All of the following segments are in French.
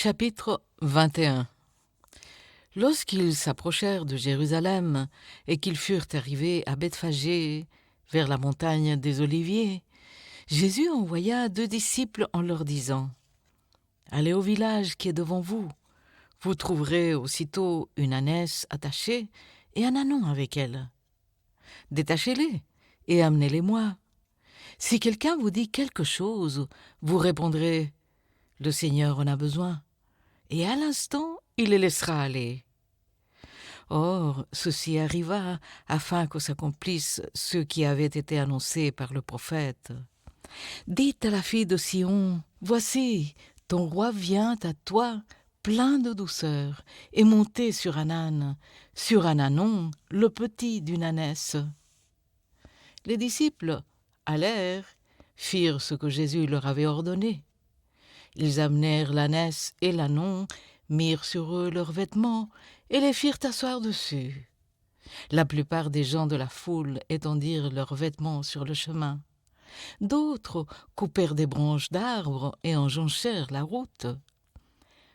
Chapitre 21. Lorsqu'ils s'approchèrent de Jérusalem et qu'ils furent arrivés à Bethphagée, vers la montagne des Oliviers, Jésus envoya 2 disciples en leur disant : « Allez au village qui est devant vous. Vous trouverez aussitôt une ânesse attachée et un ânon avec elle. Détachez-les et amenez-les-moi. Si quelqu'un vous dit quelque chose, vous répondrez : le Seigneur en a besoin. Et à l'instant, il les laissera aller. » Or, ceci arriva afin que s'accomplisse ce qui avait été annoncé par le prophète. Dites à la fille de Sion : voici, ton roi vient à toi, plein de douceur, et monté sur un âne, sur un ânon, le petit d'une ânesse. Les disciples allèrent, firent ce que Jésus leur avait ordonné. Ils amenèrent l'ânesse et l'ânon, mirent sur eux leurs vêtements et les firent asseoir dessus. La plupart des gens de la foule étendirent leurs vêtements sur le chemin. D'autres coupèrent des branches d'arbres et en jonchèrent la route.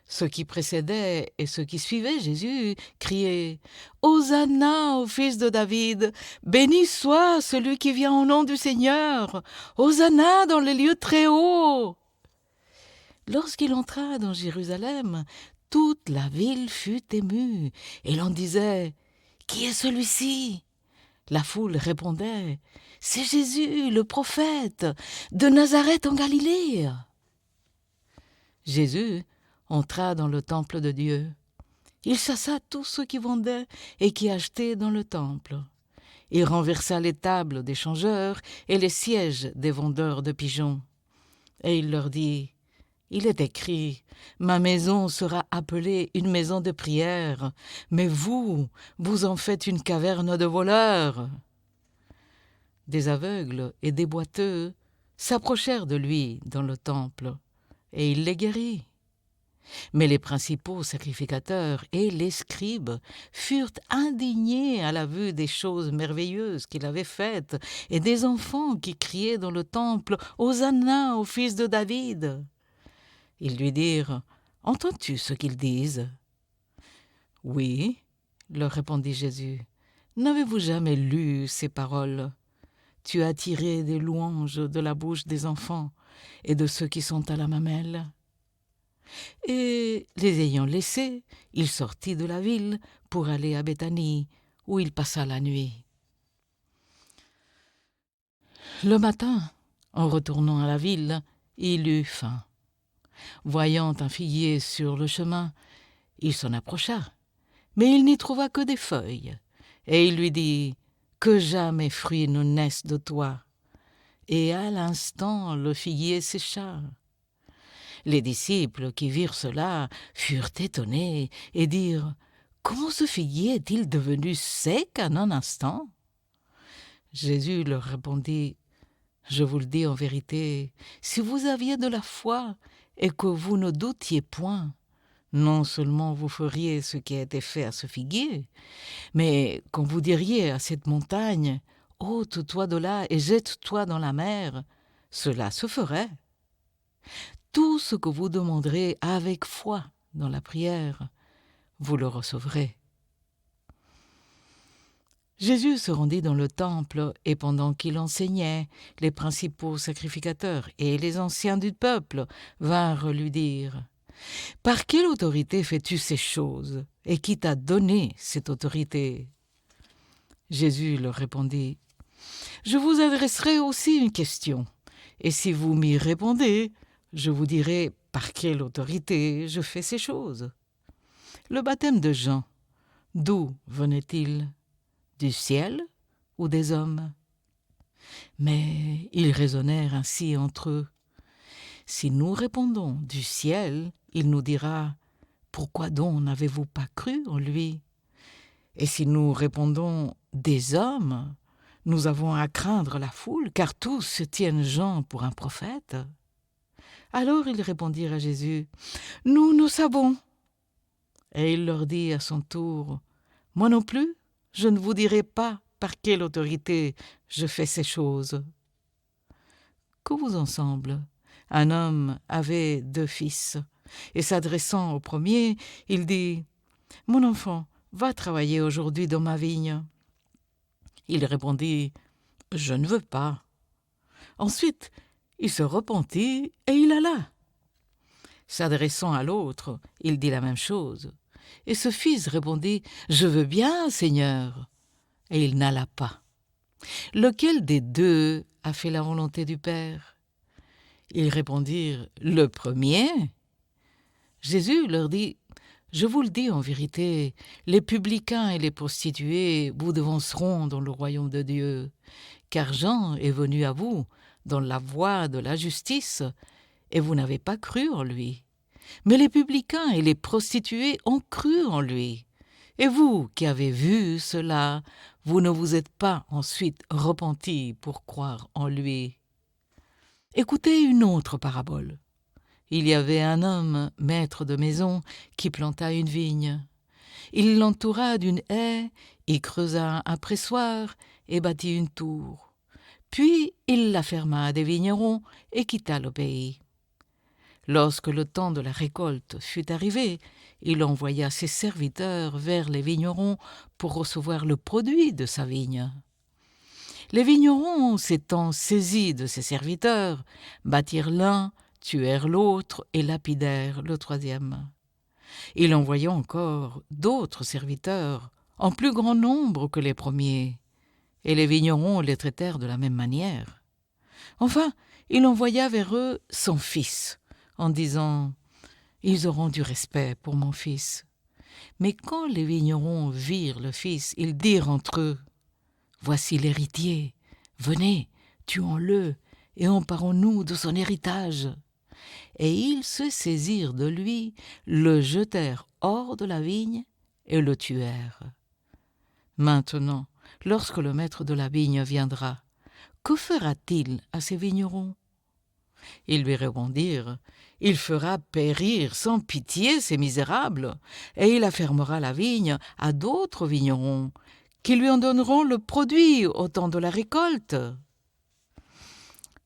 Ceux qui précédaient et ceux qui suivaient Jésus criaient : « Hosanna au fils de David ! Béni soit celui qui vient au nom du Seigneur ! Hosanna dans les lieux très hauts !» Lorsqu'il entra dans Jérusalem, toute la ville fut émue, et l'on disait : « Qui est celui-ci ?» La foule répondait : « C'est Jésus, le prophète, de Nazareth en Galilée. » Jésus entra dans le temple de Dieu. Il chassa tous ceux qui vendaient et qui achetaient dans le temple. Il renversa les tables des changeurs et les sièges des vendeurs de pigeons. Et il leur dit : « Il est écrit : ma maison sera appelée une maison de prière, mais vous, vous en faites une caverne de voleurs. » Des aveugles et des boiteux s'approchèrent de lui dans le temple, et il les guérit. Mais les principaux sacrificateurs et les scribes furent indignés à la vue des choses merveilleuses qu'il avait faites et des enfants qui criaient dans le temple : « Hosanna au fils de David !» Ils lui dirent : « Entends-tu ce qu'ils disent ?» « Oui, leur répondit Jésus. N'avez-vous jamais lu ces paroles ? Tu as tiré des louanges de la bouche des enfants et de ceux qui sont à la mamelle. » Et les ayant laissés, il sortit de la ville pour aller à Béthanie, où il passa la nuit. Le matin, en retournant à la ville, il eut faim. Voyant un figuier sur le chemin, il s'en approcha, mais il n'y trouva que des feuilles. Et il lui dit : « Que jamais fruits ne naissent de toi. » Et à l'instant, le figuier sécha. Les disciples qui virent cela furent étonnés et dirent : « Comment ce figuier est-il devenu sec en un instant ?» Jésus leur répondit : « Je vous le dis en vérité, si vous aviez de la foi et que vous ne doutiez point, non seulement vous feriez ce qui a été fait à ce figuier, mais quand vous diriez à cette montagne : ôte-toi de là et jette-toi dans la mer, cela se ferait. Tout ce que vous demanderez avec foi dans la prière, vous le recevrez. » Jésus se rendit dans le temple, et pendant qu'il enseignait, les principaux sacrificateurs et les anciens du peuple vinrent lui dire : « Par quelle autorité fais-tu ces choses ? Et qui t'a donné cette autorité ?» Jésus leur répondit : « Je vous adresserai aussi une question, et si vous m'y répondez, je vous dirai par quelle autorité je fais ces choses. Le baptême de Jean, d'où venait-il ? Du ciel ou des hommes ? » Mais ils raisonnèrent ainsi entre eux. Si nous répondons du ciel, il nous dira : pourquoi donc n'avez-vous pas cru en lui ? Et si nous répondons des hommes, nous avons à craindre la foule, car tous tiennent Jean pour un prophète. Alors ils répondirent à Jésus : nous, nous savons. Et il leur dit à son tour : moi non plus, je ne vous dirai pas par quelle autorité je fais ces choses. Que vous en semble ? Un homme avait 2 fils. Et s'adressant au premier, il dit « Mon enfant, va travailler aujourd'hui dans ma vigne. » Il répondit « Je ne veux pas. » Ensuite, il se repentit et il alla. S'adressant à l'autre, il dit la même chose. Et ce fils répondit « Je veux bien, Seigneur. » Et il n'alla pas. Lequel des deux a fait la volonté du Père? Ils répondirent « Le premier. » Jésus leur dit « Je vous le dis en vérité, les publicains et les prostituées vous devanceront dans le royaume de Dieu, car Jean est venu à vous dans la voie de la justice, et vous n'avez pas cru en lui. Mais les publicains et les prostituées ont cru en lui. Et vous qui avez vu cela, vous ne vous êtes pas ensuite repentis pour croire en lui. » Écoutez une autre parabole. Il y avait un homme, maître de maison, qui planta une vigne. Il l'entoura d'une haie, y creusa un pressoir et bâtit une tour. Puis il la ferma à des vignerons et quitta le pays. Lorsque le temps de la récolte fut arrivé, il envoya ses serviteurs vers les vignerons pour recevoir le produit de sa vigne. Les vignerons, s'étant saisis de ses serviteurs, battirent l'un, tuèrent l'autre et lapidèrent le troisième. Il envoya encore d'autres serviteurs, en plus grand nombre que les premiers, et les vignerons les traitèrent de la même manière. Enfin, il envoya vers eux son fils, en disant « Ils auront du respect pour mon fils. » Mais quand les vignerons virent le fils, ils dirent entre eux « Voici l'héritier, venez, tuons-le et emparons-nous de son héritage. » Et ils se saisirent de lui, le jetèrent hors de la vigne et le tuèrent. Maintenant, lorsque le maître de la vigne viendra, que fera-t-il à ces vignerons? Ils lui répondirent « Il fera périr sans pitié ces misérables, et il affermera la vigne à d'autres vignerons, qui lui en donneront le produit au temps de la récolte. »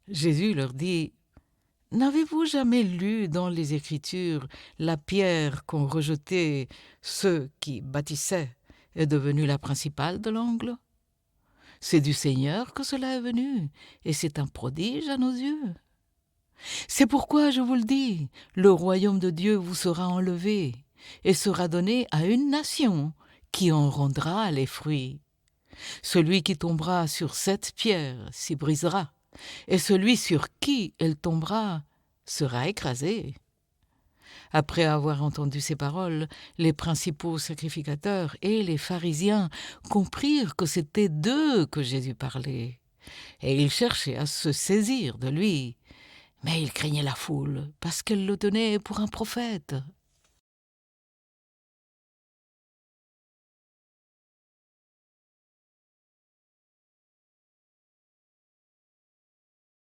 Jésus leur dit « N'avez-vous jamais lu dans les Écritures la pierre qu'ont rejetée ceux qui bâtissaient est devenue la principale de l'angle? C'est du Seigneur que cela est venu, et c'est un prodige à nos yeux. C'est pourquoi je vous le dis, le royaume de Dieu vous sera enlevé et sera donné à une nation qui en rendra les fruits. Celui qui tombera sur cette pierre s'y brisera, et celui sur qui elle tombera sera écrasé. » Après avoir entendu ces paroles, les principaux sacrificateurs et les pharisiens comprirent que c'était d'eux que Jésus parlait, et ils cherchaient à se saisir de lui. Mais ils craignaient la foule, parce qu'elle le tenait pour un prophète.